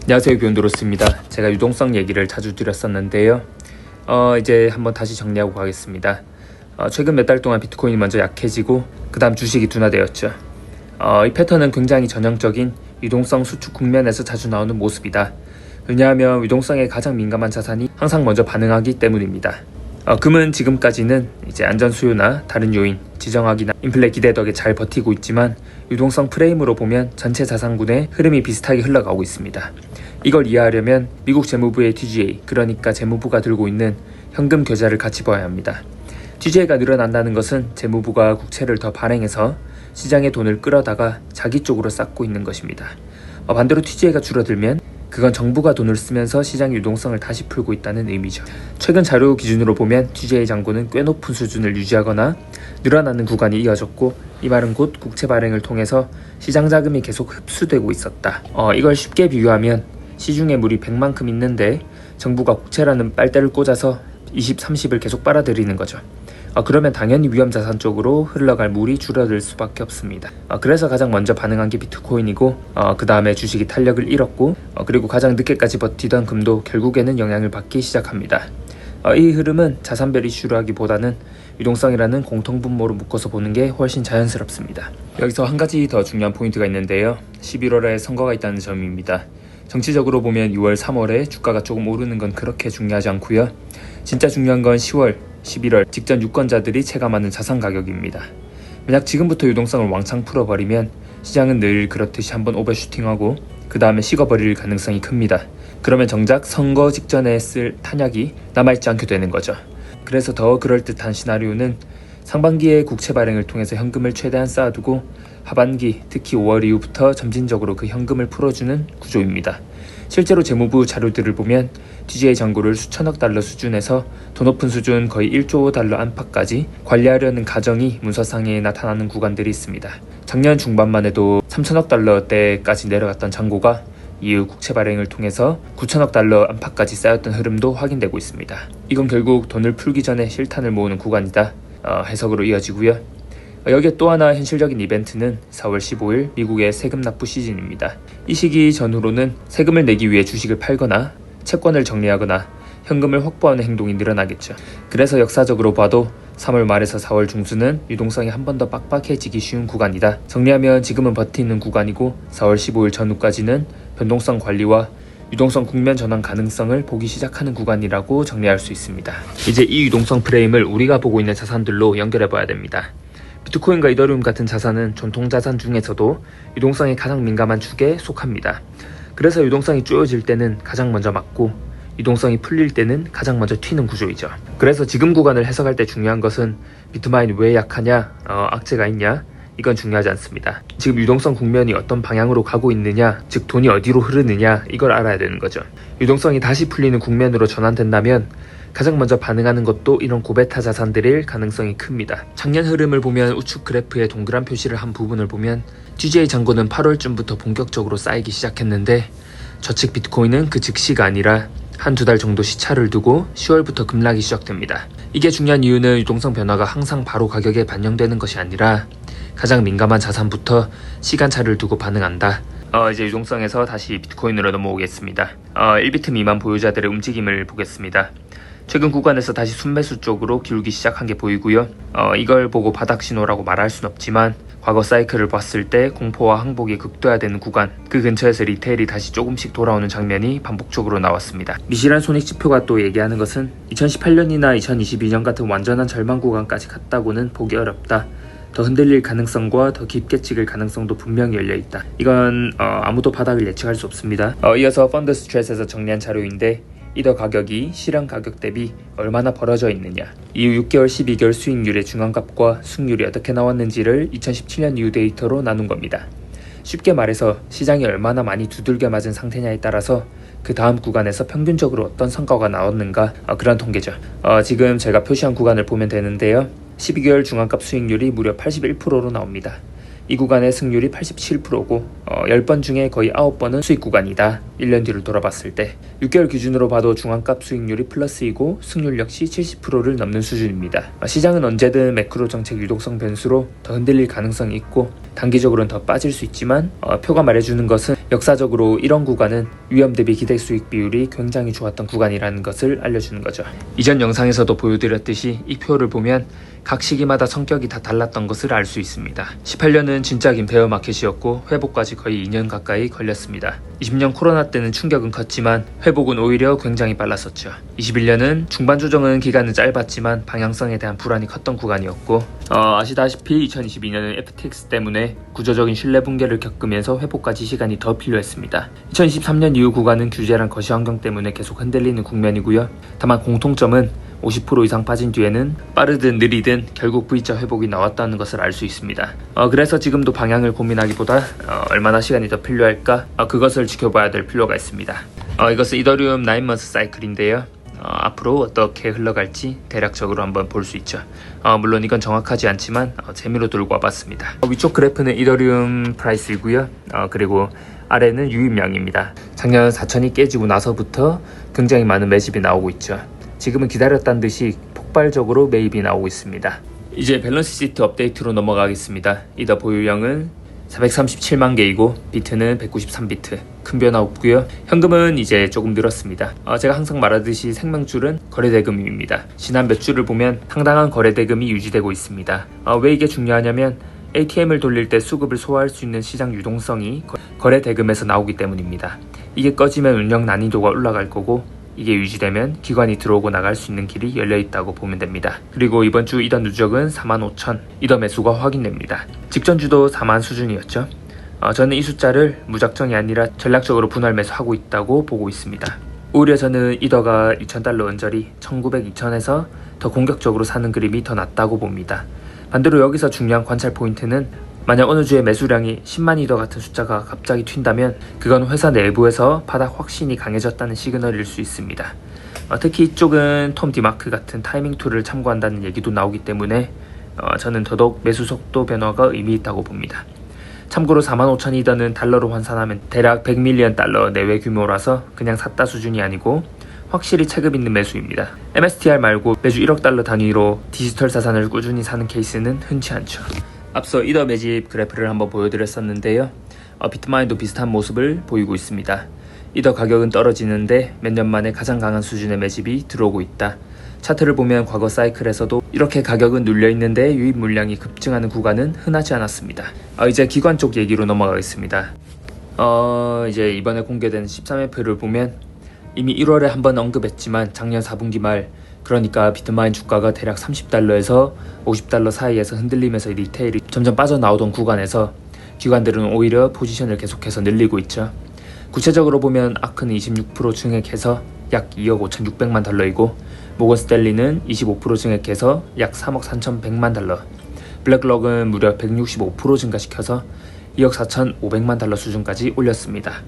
안녕하세요, 비욘드로스입니다. 제가 유동성 얘기를 자주 드렸었는데요. 이제 한번 다시 정리하고 가겠습니다. 최근 몇 달 동안 비트코인이 먼저 약해지고 그 다음 주식이 둔화되었죠. 이 패턴은 굉장히 전형적인 유동성 수축 국면에서 자주 나오는 모습이다. 왜냐하면 유동성에 가장 민감한 자산이 항상 먼저 반응하기 때문입니다. 금은 지금까지는 이제 안전 수요나 다른 요인, 지정학이나 인플레 기대 덕에 잘 버티고 있지만 유동성 프레임으로 보면 전체 자산군의 흐름이 비슷하게 흘러가고 있습니다. 이걸 이해하려면 미국 재무부의 TGA, 그러니까 재무부가 들고 있는 현금 계좌를 같이 봐야 합니다. TGA가 늘어난다는 것은 재무부가 국채를 더 발행해서 시장의 돈을 끌어다가 자기 쪽으로 쌓고 있는 것입니다. 반대로 TGA가 줄어들면 그건 정부가 돈을 쓰면서 시장 유동성을 다시 풀고 있다는 의미죠. 최근 자료 기준으로 보면 TGA 잔고는 꽤 높은 수준을 유지하거나 늘어나는 구간이 이어졌고, 이 말은 곧 국채 발행을 통해서 시장 자금이 계속 흡수되고 있었다. 이걸 쉽게 비유하면 시중에 물이 100만큼 있는데 정부가 국채라는 빨대를 꽂아서 20, 30을 계속 빨아들이는 거죠. 그러면 당연히 위험자산 쪽으로 흘러갈 물이 줄어들 수밖에 없습니다. 그래서 가장 먼저 반응한 게 비트코인이고, 그 다음에 주식이 탄력을 잃었고, 그리고 가장 늦게까지 버티던 금도 결국에는 영향을 받기 시작합니다. 이 흐름은 자산별 이슈로 하기보다는 유동성이라는 공통분모로 묶어서 보는 게 훨씬 자연스럽습니다. 여기서 한 가지 더 중요한 포인트가 있는데요. 11월에 선거가 있다는 점입니다. 정치적으로 보면 6월, 3월에 주가가 조금 오르는 건 그렇게 중요하지 않고요. 진짜 중요한 건 10월, 11월 직전 유권자들이 체감하는 자산 가격입니다. 만약 지금부터 유동성을 왕창 풀어버리면 시장은 늘 그렇듯이 한번 오버슈팅하고 그 다음에 식어버릴 가능성이 큽니다. 그러면 정작 선거 직전에 쓸 탄약이 남아있지 않게 되는 거죠. 그래서 더 그럴듯한 시나리오는 상반기에 국채 발행을 통해서 현금을 최대한 쌓아두고 하반기, 특히 5월 이후부터 점진적으로 그 현금을 풀어주는 구조입니다. 실제로 재무부 자료들을 보면 TGA 잔고를 수천억 달러 수준에서 더 높은 수준 거의 1조 달러 안팎까지 관리하려는 가정이 문서상에 나타나는 구간들이 있습니다. 작년 중반만 해도 3천억 달러대까지 내려갔던 잔고가 이후 국채 발행을 통해서 9천억 달러 안팎까지 쌓였던 흐름도 확인되고 있습니다. 이건 결국 돈을 풀기 전에 실탄을 모으는 구간이다 해석으로 이어지고요. 여기에 또 하나 현실적인 이벤트는 4월 15일 미국의 세금 납부 시즌입니다. 이 시기 전후로는 세금을 내기 위해 주식을 팔거나 채권을 정리하거나 현금을 확보하는 행동이 늘어나겠죠. 그래서 역사적으로 봐도 3월 말에서 4월 중순은 유동성이 한 번 더 빡빡해지기 쉬운 구간이다. 정리하면 지금은 버티는 구간이고 4월 15일 전후까지는 변동성 관리와 유동성 국면 전환 가능성을 보기 시작하는 구간이라고 정리할 수 있습니다. 이제 이 유동성 프레임을 우리가 보고 있는 자산들로 연결해 봐야 됩니다. 비트코인과 이더리움 같은 자산은 전통자산 중에서도 유동성에 가장 민감한 축에 속합니다. 그래서 유동성이 쪼여질 때는 가장 먼저 맞고 유동성이 풀릴 때는 가장 먼저 튀는 구조이죠. 그래서 지금 구간을 해석할 때 중요한 것은 비트마인 왜 약하냐, 악재가 있냐, 이건 중요하지 않습니다. 지금 유동성 국면이 어떤 방향으로 가고 있느냐, 즉 돈이 어디로 흐르느냐, 이걸 알아야 되는 거죠. 유동성이 다시 풀리는 국면으로 전환된다면 가장 먼저 반응하는 것도 이런 고베타 자산들일 가능성이 큽니다. 작년 흐름을 보면 우측 그래프에 동그란 표시를 한 부분을 보면 TGA 잔고는 8월쯤부터 본격적으로 쌓이기 시작했는데 저측 비트코인은 그 즉시가 아니라 한두 달 정도 시차를 두고 10월부터 급락이 시작됩니다. 이게 중요한 이유는 유동성 변화가 항상 바로 가격에 반영되는 것이 아니라 가장 민감한 자산부터 시간차를 두고 반응한다. 이제 유동성에서 다시 비트코인으로 넘어오겠습니다. 1비트 미만 보유자들의 움직임을 보겠습니다. 최근 구간에서 다시 순매수 쪽으로 기울기 시작한 게 보이고요. 이걸 보고 바닥 신호라고 말할 순 없지만 과거 사이클을 봤을 때 공포와 항복이 극도화되는 구간, 그 근처에서 리테일이 다시 조금씩 돌아오는 장면이 반복적으로 나왔습니다. 미시란 손익지표가 또 얘기하는 것은 2018년이나 2022년 같은 완전한 절망 구간까지 갔다고는 보기 어렵다. 더 흔들릴 가능성과 더 깊게 찍을 가능성도 분명히 열려있다. 이건 아무도 바닥을 예측할 수 없습니다. 이어서 펀드 스트레스에서 정리한 자료인데 이더 가격이 실현 가격 대비 얼마나 벌어져 있느냐, 이후 6개월, 12개월 수익률의 중앙값과 승률이 어떻게 나왔는지를 2017년 이후 데이터로 나눈 겁니다. 쉽게 말해서 시장이 얼마나 많이 두들겨 맞은 상태냐에 따라서 그 다음 구간에서 평균적으로 어떤 성과가 나왔는가, 그런 통계죠. 지금 제가 표시한 구간을 보면 되는데요. 12개월 중앙값 수익률이 무려 81%로 나옵니다. 이 구간의 승률이 87%고 10번 중에 거의 9번은 수익 구간이다. 1년 뒤를 돌아봤을 때 6개월 기준으로 봐도 중앙값 수익률이 플러스이고 승률 역시 70%를 넘는 수준입니다. 시장은 언제든 매크로 정책 유동성 변수로 더 흔들릴 가능성이 있고 단기적으로는 더 빠질 수 있지만 표가 말해주는 것은 역사적으로 이런 구간은 위험 대비 기대 수익 비율이 굉장히 좋았던 구간이라는 것을 알려주는 거죠. 이전 영상에서도 보여드렸듯이 이 표를 보면 각 시기마다 성격이 다 달랐던 것을 알 수 있습니다. 18년은 진짜 긴 베어 마켓이었고 회복까지 거의 2년 가까이 걸렸습니다. 20년 코로나 때는 충격은 컸지만 회복은 오히려 굉장히 빨랐었죠. 21년은 중반 조정은 기간은 짧았지만 방향성에 대한 불안이 컸던 구간이었고 아시다시피 2022년은 FTX 때문에 구조적인 신뢰 붕괴를 겪으면서 회복까지 시간이 더 필요했습니다. 2023년 이후 구간은 규제랑 거시 환경 때문에 계속 흔들리는 국면이고요. 다만 공통점은 50% 이상 빠진 뒤에는 빠르든 느리든 결국 V자 회복이 나왔다는 것을 알 수 있습니다. 그래서 지금도 방향을 고민하기보다 얼마나 시간이 더 필요할까 그것을 지켜봐야 될 필요가 있습니다. 이것은 이더리움 9month 사이클인데요. 앞으로 어떻게 흘러갈지 대략적으로 한번 볼 수 있죠. 물론 이건 정확하지 않지만 재미로 들고 와봤습니다. 위쪽 그래프는 이더리움 프라이스이고요. 그리고 아래는 유입량입니다. 작년 4천이 깨지고 나서부터 굉장히 많은 매집이 나오고 있죠. 지금은 기다렸다는 듯이 폭발적으로 매입이 나오고 있습니다. 이제 밸런스 시트 업데이트로 넘어가겠습니다. 이더 보유량은 437만 개이고 비트는 193비트, 큰 변화 없고요. 현금은 이제 조금 늘었습니다. 제가 항상 말하듯이 생명줄은 거래대금입니다. 지난 몇 주를 보면 상당한 거래대금이 유지되고 있습니다. 왜 이게 중요하냐면 ATM을 돌릴 때 수급을 소화할 수 있는 시장 유동성이 거래대금에서 나오기 때문입니다. 이게 꺼지면 운영 난이도가 올라갈 거고 이게 유지되면 기관이 들어오고 나갈 수 있는 길이 열려있다고 보면 됩니다. 그리고 이번 주 이더 누적은 45,000 이더 매수가 확인됩니다. 직전주도 4만 수준이었죠. 저는 이 숫자를 무작정이 아니라 전략적으로 분할 매수하고 있다고 보고 있습니다. 오히려 저는 이더가 2,000달러 언저리 1,900, 2,000에서 더 공격적으로 사는 그림이 더 낫다고 봅니다. 반대로 여기서 중요한 관찰 포인트는 만약 어느 주에 매수량이 10만 이더 같은 숫자가 갑자기 튄다면 그건 회사 내부에서 바닥 확신이 강해졌다는 시그널일 수 있습니다. 특히 이쪽은 톰 디마크 같은 타이밍 툴을 참고한다는 얘기도 나오기 때문에 저는 더더욱 매수 속도 변화가 의미 있다고 봅니다. 참고로 45,000 이더는 달러로 환산하면 대략 100밀리언 달러 내외 규모라서 그냥 샀다 수준이 아니고 확실히 체급 있는 매수입니다. MSTR 말고 매주 1억 달러 단위로 디지털 자산을 꾸준히 사는 케이스는 흔치 않죠. 앞서 이더 매집 그래프를 한번 보여드렸었는데요. 비트마인도 비슷한 모습을 보이고 있습니다. 이더 가격은 떨어지는데 몇 년 만에 가장 강한 수준의 매집이 들어오고 있다. 차트를 보면 과거 사이클에서도 이렇게 가격은 눌려있는데 유입 물량이 급증하는 구간은 흔하지 않았습니다. 이제 기관 쪽 얘기로 넘어가겠습니다. 이제 이번에 공개된 13회표를 보면 이미 1월에 한번 언급했지만 작년 4분기 말 그러니까 비트마인 주가가 대략 30달러에서 50달러 사이에서 흔들리면서 리테일이 점점 빠져나오던 구간에서 기관들은 오히려 포지션을 계속해서 늘리고 있죠. 구체적으로 보면 아크는 26% 증액해서 약 2억 5,600만 달러이고 모건 스탠리는 25% 증액해서 약 3억 3,100만 달러, 블랙록은 무려 165% 증가시켜서 2억 4,500만 달러 수준까지 올렸습니다.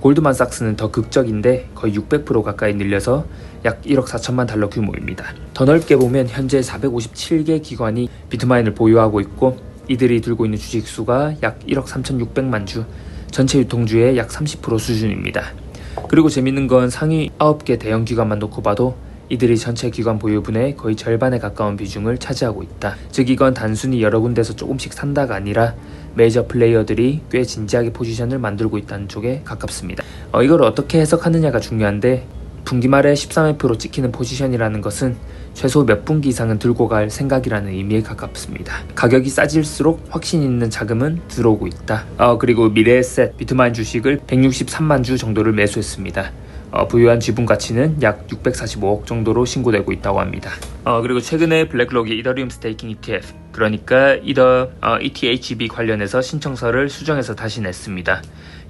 골드만삭스는 더 극적인데 거의 600% 가까이 늘려서 약 1억 4천만 달러 규모입니다. 더 넓게 보면 현재 457개 기관이 비트마인을 보유하고 있고 이들이 들고 있는 주식수가 약 1억 3,600만 주, 전체 유통주의 약 30% 수준입니다. 그리고 재밌는 건 상위 9개 대형 기관만 놓고 봐도 이들이 전체 기관 보유분의 거의 절반에 가까운 비중을 차지하고 있다. 즉 이건 단순히 여러 군데서 조금씩 산다가 아니라 메이저 플레이어들이 꽤 진지하게 포지션을 만들고 있다는 쪽에 가깝습니다. 이걸 어떻게 해석하느냐가 중요한데 분기 말에 13회표로 찍히는 포지션이라는 것은 최소 몇 분기 이상은 들고 갈 생각이라는 의미에 가깝습니다. 가격이 싸질수록 확신 있는 자금은 들어오고 있다. 그리고 미래에셋 비트마인 주식을 163만 주 정도를 매수했습니다. 부유한 지분 가치는 약 645억 정도로 신고되고 있다고 합니다. 그리고 최근에 블랙록이 이더리움 스테이킹 ETF, 그러니까 ETHB 관련해서 신청서를 수정해서 다시 냈습니다.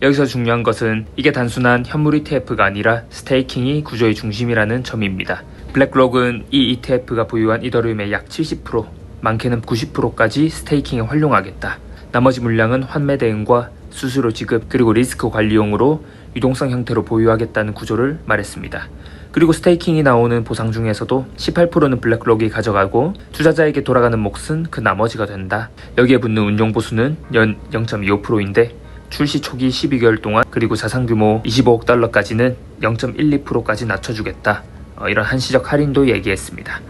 여기서 중요한 것은 이게 단순한 현물 ETF가 아니라 스테이킹이 구조의 중심이라는 점입니다. 블랙록은 이 ETF가 보유한 이더리움의 약 70%, 많게는 90%까지 스테이킹에 활용하겠다. 나머지 물량은 환매 대응과 수수료 지급 그리고 리스크 관리용으로 유동성 형태로 보유하겠다는 구조를 말했습니다. 그리고 스테이킹이 나오는 보상 중에서도 18%는 블랙록이 가져가고 투자자에게 돌아가는 몫은 그 나머지가 된다. 여기에 붙는 운용보수는 연 0.25%인데 출시 초기 12개월 동안 그리고 자산 규모 25억 달러까지는 0.12%까지 낮춰주겠다. 이런 한시적 할인도 얘기했습니다.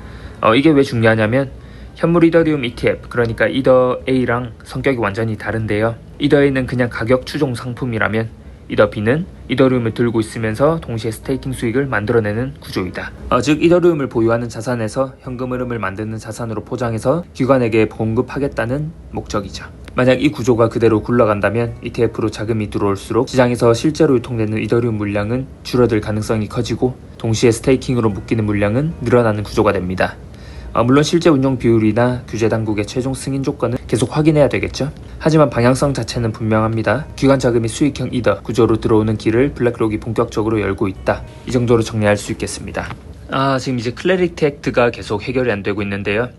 이게 왜 중요하냐면 현물 이더리움 ETF, 그러니까 이더 A랑 성격이 완전히 다른데요. 이더 A는 그냥 가격 추종 상품이라면 이더 B는 이더리움을 들고 있으면서 동시에 스테이킹 수익을 만들어내는 구조이다. 즉 이더리움을 보유하는 자산에서 현금 흐름을 만드는 자산으로 포장해서 기관에게 공급하겠다는 목적이죠. 만약 이 구조가 그대로 굴러간다면 ETF로 자금이 들어올수록 시장에서 실제로 유통되는 이더리움 물량은 줄어들 가능성이 커지고 동시에 스테이킹으로 묶이는 물량은 늘어나는 구조가 됩니다. 물론 실제 운용 비율이나 규제 당국의 최종 승인 조건은 계속 확인해야 되겠죠. 하지만 방향성 자체는 분명합니다. 기관 자금이 수익형 이더 구조로 들어오는 길을 블랙록이 본격적으로 열고 있다. 이 정도로 정리할 수 있겠습니다. 지금 이제 클래리티 액트가 계속 해결이 안 되고 있는데요.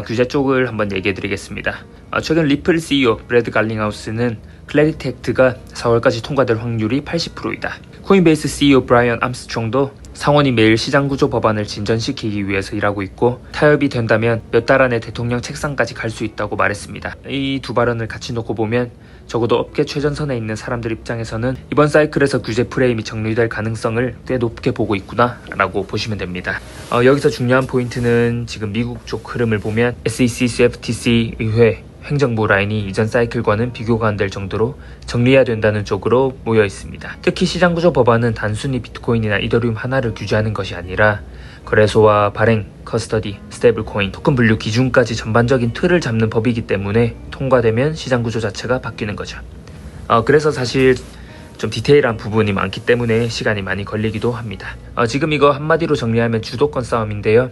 규제 쪽을 한번 얘기해 드리겠습니다. 최근 리플 CEO 브래드 갈링하우스는 클래리티 액트가 4월까지 통과될 확률이 80%이다. 코인베이스 CEO 브라이언 암스트롱도 상원이 매일 시장구조 법안을 진전시키기 위해서 일하고 있고 타협이 된다면 몇 달 안에 대통령 책상까지 갈 수 있다고 말했습니다. 이 두 발언을 같이 놓고 보면 적어도 업계 최전선에 있는 사람들 입장에서는 이번 사이클에서 규제 프레임이 정리될 가능성을 꽤 높게 보고 있구나 라고 보시면 됩니다. 여기서 중요한 포인트는 지금 미국 쪽 흐름을 보면 SEC, CFTC, 의회, 행정부 라인이 이전 사이클과는 비교가 안 될 정도로 정리해야 된다는 쪽으로 모여 있습니다. 특히 시장구조 법안은 단순히 비트코인이나 이더리움 하나를 규제하는 것이 아니라 거래소와 발행, 커스터디, 스테이블코인, 토큰 분류 기준까지 전반적인 틀을 잡는 법이기 때문에 통과되면 시장구조 자체가 바뀌는 거죠. 그래서 사실 좀 디테일한 부분이 많기 때문에 시간이 많이 걸리기도 합니다. 지금 이거 한마디로 정리하면 주도권 싸움인데요.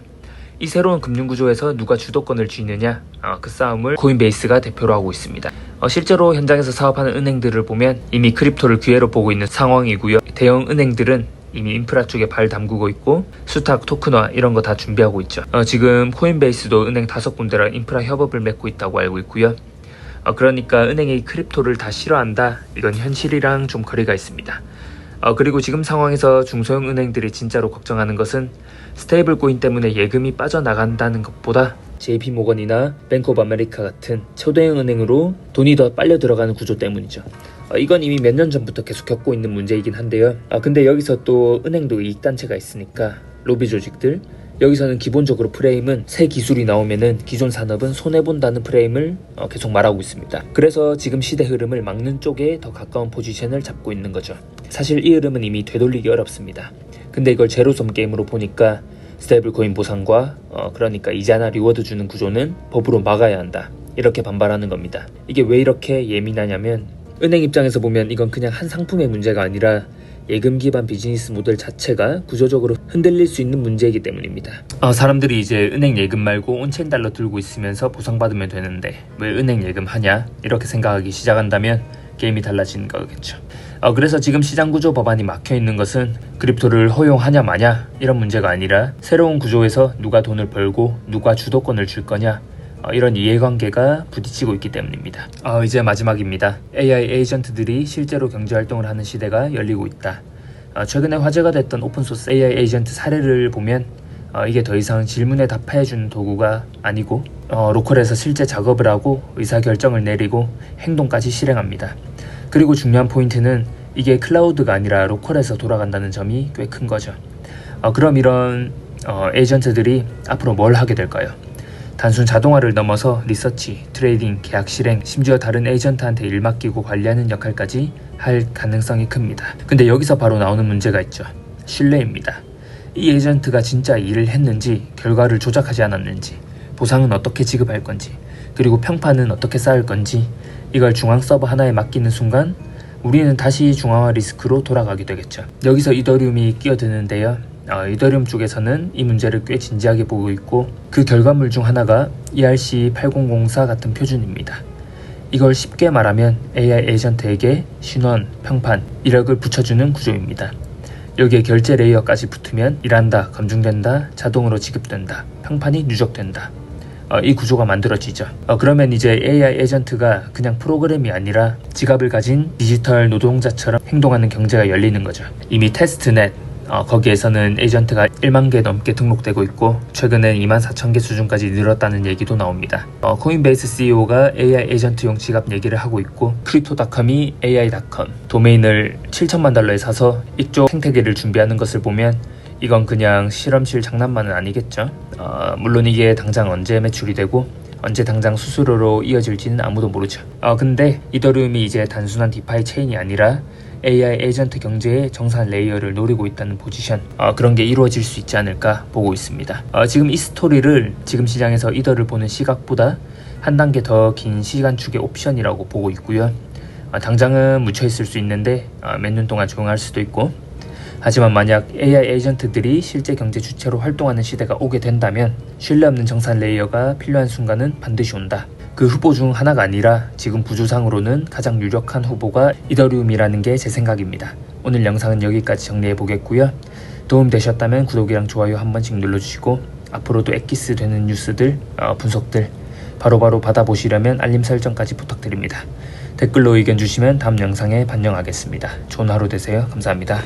이 새로운 금융구조에서 누가 주도권을 쥐느냐, 그 싸움을 코인베이스가 대표로 하고 있습니다. 실제로 현장에서 사업하는 은행들을 보면 이미 크립토를 기회로 보고 있는 상황이고요. 대형 은행들은 이미 인프라 쪽에 발 담그고 있고 수탁, 토큰화 이런 거 다 준비하고 있죠. 지금 코인베이스도 은행 5군데랑 인프라 협업을 맺고 있다고 알고 있고요. 그러니까 은행이 크립토를 다 싫어한다, 이건 현실이랑 좀 거리가 있습니다. 그리고 지금 상황에서 중소형 은행들이 진짜로 걱정하는 것은 스테이블 코인 때문에 예금이 빠져나간다는 것보다 JP모건이나 뱅크 오브 아메리카 같은 초대형 은행으로 돈이 더 빨려 들어가는 구조 때문이죠. 이건 이미 몇 년 전부터 계속 겪고 있는 문제이긴 한데요. 근데 여기서 또 은행도 이익단체가 있으니까 로비 조직들, 여기서는 기본적으로 프레임은 새 기술이 나오면은 기존 산업은 손해본다는 프레임을 계속 말하고 있습니다. 그래서 지금 시대 흐름을 막는 쪽에 더 가까운 포지션을 잡고 있는 거죠. 사실 이 흐름은 이미 되돌리기 어렵습니다. 근데 이걸 제로섬 게임으로 보니까 스테이블 코인 보상과 그러니까 이자나 리워드 주는 구조는 법으로 막아야 한다, 이렇게 반발하는 겁니다. 이게 왜 이렇게 예민하냐면 은행 입장에서 보면 이건 그냥 한 상품의 문제가 아니라 예금 기반 비즈니스 모델 자체가 구조적으로 흔들릴 수 있는 문제이기 때문입니다. 사람들이 이제 은행 예금 말고 온체인 달러 들고 있으면서 보상받으면 되는데 왜 은행 예금 하냐, 이렇게 생각하기 시작한다면 게임이 달라지는 거겠죠. 그래서 지금 시장구조 법안이 막혀있는 것은 크립토를 허용하냐 마냐 이런 문제가 아니라 새로운 구조에서 누가 돈을 벌고 누가 주도권을 줄 거냐, 이런 이해관계가 부딪히고 있기 때문입니다. 이제 마지막입니다. AI 에이전트들이 실제로 경제활동을 하는 시대가 열리고 있다. 최근에 화제가 됐던 오픈소스 AI 에이전트 사례를 보면 이게 더 이상 질문에 답해주는 도구가 아니고 로컬에서 실제 작업을 하고 의사결정을 내리고 행동까지 실행합니다. 그리고 중요한 포인트는 이게 클라우드가 아니라 로컬에서 돌아간다는 점이 꽤 큰 거죠. 그럼 이런 에이전트들이 앞으로 뭘 하게 될까요? 단순 자동화를 넘어서 리서치, 트레이딩, 계약 실행, 심지어 다른 에이전트한테 일 맡기고 관리하는 역할까지 할 가능성이 큽니다. 근데 여기서 바로 나오는 문제가 있죠. 신뢰입니다. 이 에이전트가 진짜 일을 했는지, 결과를 조작하지 않았는지, 보상은 어떻게 지급할 건지, 그리고 평판은 어떻게 쌓을 건지, 이걸 중앙 서버 하나에 맡기는 순간 우리는 다시 중앙화 리스크로 돌아가게 되겠죠. 여기서 이더리움이 끼어드는데요. 이더리움 쪽에서는 이 문제를 꽤 진지하게 보고 있고 그 결과물 중 하나가 ERC8004 같은 표준입니다. 이걸 쉽게 말하면 AI 에이전트에게 신원, 평판, 이력을 붙여주는 구조입니다. 여기에 결제 레이어까지 붙으면 일한다, 검증된다, 자동으로 지급된다, 평판이 누적된다. 이 구조가 만들어지죠. 그러면 이제 AI 에이전트가 그냥 프로그램이 아니라 지갑을 가진 디지털 노동자처럼 행동하는 경제가 열리는 거죠. 이미 테스트넷 거기에서는 에이전트가 1만 개 넘게 등록되고 있고 최근엔 2만 4천 개 수준까지 늘었다는 얘기도 나옵니다. 코인베이스 CEO가 AI 에이전트용 지갑 얘기를 하고 있고 크립토닷컴이 AI.com 도메인을 7천만 달러에 사서 이쪽 생태계를 준비하는 것을 보면 이건 그냥 실험실 장난만은 아니겠죠. 물론 이게 당장 언제 매출이 되고 언제 당장 수수료로 이어질지는 아무도 모르죠. 근데 이더리움이 이제 단순한 디파이 체인이 아니라 AI 에이전트 경제의 정산 레이어를 노리고 있다는 포지션, 그런 게 이루어질 수 있지 않을까 보고 있습니다. 지금 이 스토리를 지금 시장에서 이더를 보는 시각보다 한 단계 더 긴 시간축의 옵션이라고 보고 있고요. 당장은 묻혀있을 수 있는데 몇 년 동안 조용할 수도 있고, 하지만 만약 AI 에이전트들이 실제 경제 주체로 활동하는 시대가 오게 된다면 신뢰 없는 정산 레이어가 필요한 순간은 반드시 온다. 그 후보 중 하나가 아니라 지금 구조상으로는 가장 유력한 후보가 이더리움이라는 게 제 생각입니다. 오늘 영상은 여기까지 정리해 보겠고요. 도움 되셨다면 구독이랑 좋아요 한 번씩 눌러주시고 앞으로도 엑기스 되는 뉴스들, 분석들 바로바로 받아보시려면 알림 설정까지 부탁드립니다. 댓글로 의견 주시면 다음 영상에 반영하겠습니다. 좋은 하루 되세요. 감사합니다.